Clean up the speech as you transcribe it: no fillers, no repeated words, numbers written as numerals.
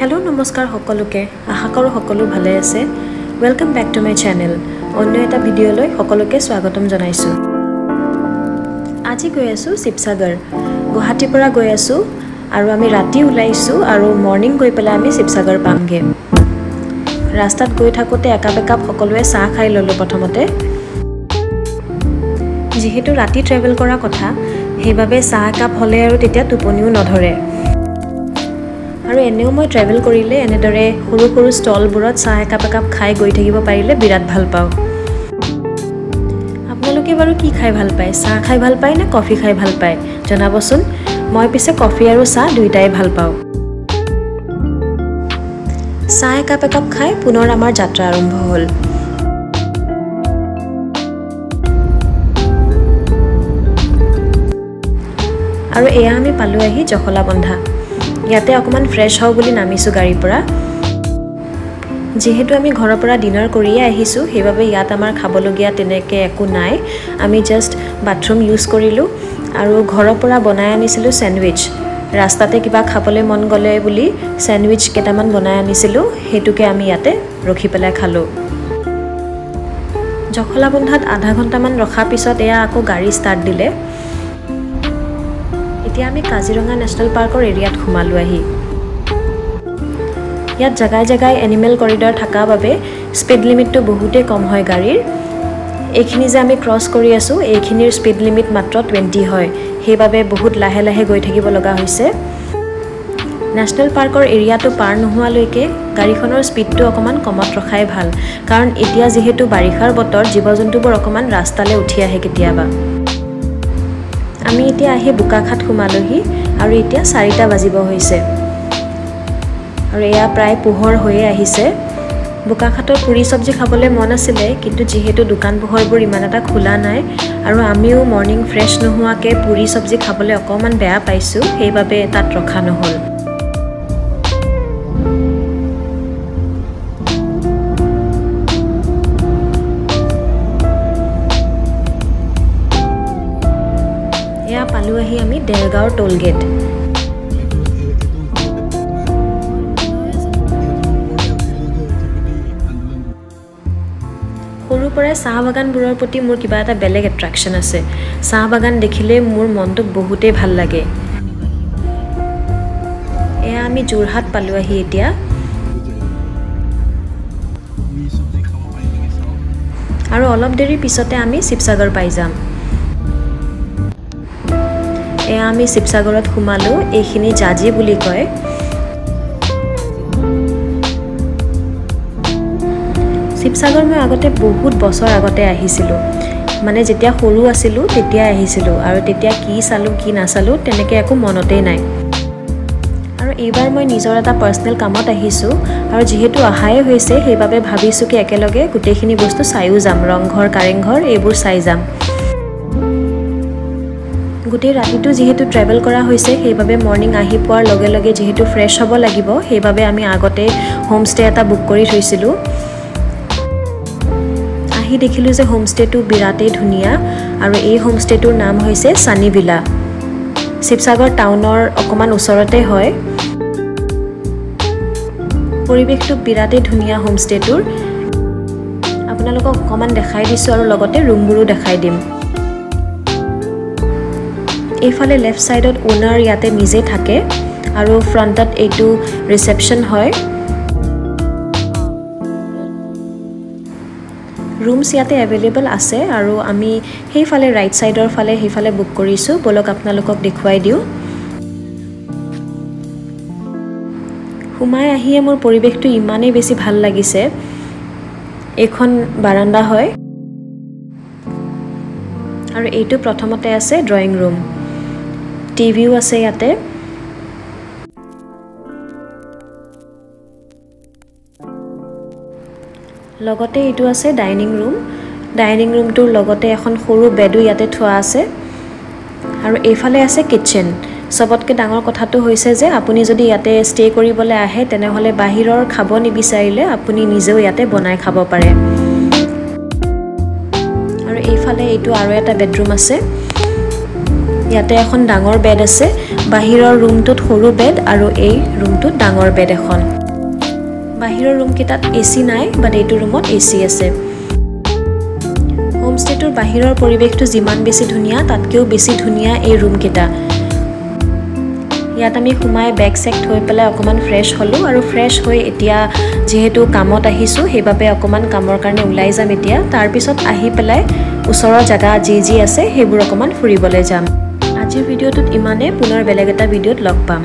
Hello, namaskar সকলোকে আশা কৰো সকলো ভালে আছে welcome back to my channel অন্য এটা ভিডিও লৈ সকলোকে স্বাগতম জনাইছো আজি গৈ আছো শিৱসাগৰ গুৱাহাটীৰ পৰা গৈ আছো আৰু আমি ৰাতি উলাইছো আৰু মৰ্নিং গৈ পেলাই আমি শিৱসাগৰ পামগে ৰাস্তাত গৈ থাকোতে একাপেকাপ সকলোৱে চাহ খাই ললো প্ৰথমতে যেহেতু ৰাতি ট্ৰেভেল কৰা কথা হেইভাবে চাহ কাপ হলে আৰু তেতিয়া টোপনিও নধৰে আৰু এনেও মই ট্ৰেভেল কৰিলে এনেদৰে সৰু সৰু ষ্টলবোৰত চাহ একাপ খাই গৈ থাকিব পাৰিলে বিৰাট ভাল পাওঁ আপোনালোকে বাৰু কি খাই ভাল পায় চাহ খাই ভাল পায় নে কফি খাই ভাল পায় জনাবচোন মই পিছে কফি আৰু চাহ দুইটাই ভাল পাওঁ চাহ একাপ খাই পুনৰ আমাৰ যাত্ৰা আৰম্ভ হ'ল আৰু এয়া আমি পালো আহি জখলা বন্ধা ইয়াতে অকমান ফ্ৰেশ হও বুলি নামিছো গাড়ীৰ পৰা যেহেতু আমি ঘৰৰ পৰা ডিনাৰ কৰিয়ে আহিছো হেইভাবে ইয়াত আমাৰ খাবলগীয়া তেনেকে একো নাই আমি জাস্ট বাথৰুম ইউজ কৰিলো আৰু ঘৰৰ পৰা বনাই আনিছিলো স্যান্ডউইচ ৰাস্তাতে কিবা খাবলৈ মন গলে বুলি স্যান্ডউইচ কেটামান বনাই আনিছিলো হেতুকে আমি ইয়াতে ৰখি পেলাই খালো জখলা বন্ধাত আধা ঘণ্টামান ৰখা পিছত এয়া আকৌ গাড়ী ষ্টাৰ্ট দিলে এতিয়া আমি কাজিৰঙা ন্যাশনাল পাৰ্কৰ এৰিয়াত ঘুমালো আহি ইয়াত জাগাই জাগাই এনিমেল কৰিডৰ থকা বাবে স্পীড লিমিটটো বহুতে কম হয় গাড়ীৰ এইখিনি যে আমি ক্ৰস কৰি আছো এইখিনিৰ স্পীড লিমিট মাত্ৰ 20 হয় হেইভাবে বহুত লাহে লাহে গৈ থাকিব লগা হৈছে ন্যাশনাল পাৰ্কৰ এৰিয়াটো পাৰ নোহোৱালৈকে গাড়ীখনৰ স্পীডটো অকমান কমত ৰখাই ভাল কাৰণ এতিয়া যেহেতু বাৰিষাৰ বতৰ জীৱ-জন্তুবোৰ অকমান ৰাস্তালে উঠি আহে কেতিয়াবা আমি এতিয়া আহি বুকাখাত ঘুমালোহি আৰু এতিয়া 4টা বাজিব হৈছে আৰু এয়া প্ৰায় পোহৰ হৈয়ে আহিছে বুকাখাতৰ পুৰি সবজি খাবলৈ মন আছিল কিন্তু যেহেতু দোকান পোহৰবোৰ ইমান এটা খোলা নাই আৰু আমিও মৰ্নিং ফ্ৰেশ নোহোৱাকে পুৰি সবজি খাবলৈ অকমান বেয়া পাইছো হেইভাবে তাত ৰখা নহল এয়া পালো আহি আমি দেৰগাঁও টোল গেট সৰু পৰাই চাহ বাগানবোৰৰ প্ৰতি মোৰ কিবা এটা বেলেগ এট্ৰাকচন আছে চাহ বাগান দেখিলে মোৰ মনটো বহুতে ভাল লাগে এয়া আমি যোৰহাট পালো আহি এতিয়া আৰু অলপ দেৰি পিছতে আমি শিৱসাগৰ পাই যাম এয়া আমি শিৱসাগৰত ঘুমালো এইখিনি জাজি বুলি কয় শিৱসাগৰ মই আগতে বহুত বছৰ আগতে আহিছিলো মানে যেতিয়া সৰু আছিলো তেতিয়া আহিছিলো আৰু তেতিয়া কি চালো কি নাচালো তেনেকে একো মনতেই নাই আৰু এইবাৰ মই নিজৰ এটা পাৰ্সোনাল কামত আহিছো আৰু যেহেতু আহাই হৈছে হেইভাবে ভাবিছো কি একেলগে গুটেখিনি বস্তু চাইও যাম ৰংঘৰ কাৰেংঘৰ এইবোৰ চাই যাম গুটে ৰাতিটো যেহেতু ট্ৰেভেল কৰা হৈছে হেইভাবে মৰ্নিং আহি পোৱাৰ লগে লগে যেহেতু ফ্ৰেশ হ'ব লাগিব হেইভাবে আমি আগতে হোমষ্টে এটা বুক কৰি থৈছিলো আহি দেখিলো যে হোমষ্টেটো বিৰাটেই ধুনিয়া আৰু এই হোমষ্টেটোৰ নাম হৈছে সানি ভিলা শিৱসাগৰ টাউনৰ অকমান ওচৰতে হয় পৰিবেশটো বিৰাটেই ধুনিয়া হোমষ্টেটোৰ আপোনালোকক অকমান দেখাই দিছো আৰু লগতে ৰুমবোৰো দেখাই দিম এইফালে লেফট সাইডত ওনাৰ ইয়াতে নিজে থাকে আৰু ফ্ৰন্টত এইটো ৰিসেপশন হয় ৰুমস ইয়াতে अवेलेबल আছে আৰু আমি হেইফালে ৰাইট সাইডৰ ফালে হেইফালে বুক কৰিছো বলক আপোনালোকক দেখুৱাই দিও হুমাই আহিয়ে মোৰ পৰিবেশটো ইমানেই বেছি ভাল লাগিছে এখন বাৰান্দা হয় আৰু এইটো প্ৰথমতে আছে ড্ৰয়িং ৰুম টিভিও আছে ইয়াতে লগতে এইটো আছে ডাইনিং ৰুমটোৰ লগতে এখন সৰু বেডো ইয়াতে থোৱা আছে আৰু এইফালে আছে কিচেন সবতকে ডাঙৰ কথাটো হৈছে যে আপুনি যদি ইয়াতে ষ্টে কৰিবলৈ আহে তেনেহলে বাহিৰৰ খাব নিবিচাৰিলে আপুনি নিজেও ইয়াতে বনাই খাব পাৰে আৰু এইফালে এইটো আৰু এটা বেডৰুম আছে ইয়াতে এখন ডাঙৰ বেড আছে বাহিৰৰ ৰুমটোত সৰু বেড আৰু এই ৰুমটোত ডাঙৰ বেড এখন বাহিৰৰ ৰুম কেইটাত এচি নাই বাট এইটো ৰুমত এচি আছে হোমষ্টেটোৰ বাহিৰৰ পৰিৱেশটো যিমান বেছি ধুনীয়া তাতকৈও বেছি ধুনীয়া এই ৰুম কেইটা ইয়াত আমি সোমাই বেগ চেক থৈ পেলাই অকমান ফ্ৰেছ হলো আৰু ফ্ৰেছ হৈ এতিয়া যেহেতু কামত আহিছো সেইবাবে অকমান কামৰ কাৰণে ওলাই যাম এতিয়া তাৰ পিছত আহি পেলাই ওচৰৰ জাগা যি আছে সেইবোৰ অকমান ফুৰিবলৈ যাম আজিৰ ভিডিঅ'টোত ইমানে পুনৰ বেলেগ এটা ভিডিঅ'ত লগ পাম